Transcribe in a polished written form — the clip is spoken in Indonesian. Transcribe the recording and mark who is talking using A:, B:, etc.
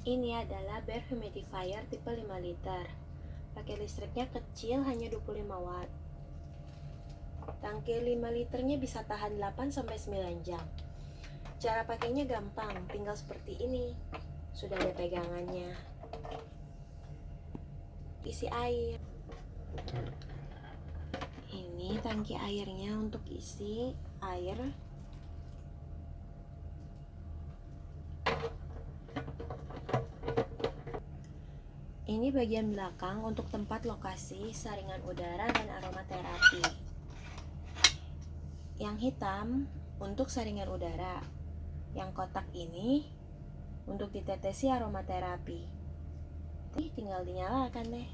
A: Ini adalah Bear Humidifier tipe 5 liter. Pakai listriknya kecil, hanya 25 watt. Tangki 5 liternya bisa tahan 8-9 jam. Cara pakainya gampang, tinggal seperti ini. Sudah ada pegangannya. Isi air. Ini tangki airnya untuk isi air. Ini bagian belakang untuk tempat lokasi saringan udara dan aromaterapi. Yang hitam untuk saringan udara. Yang kotak ini untuk ditetesi aromaterapi. Tinggal dinyalakan deh.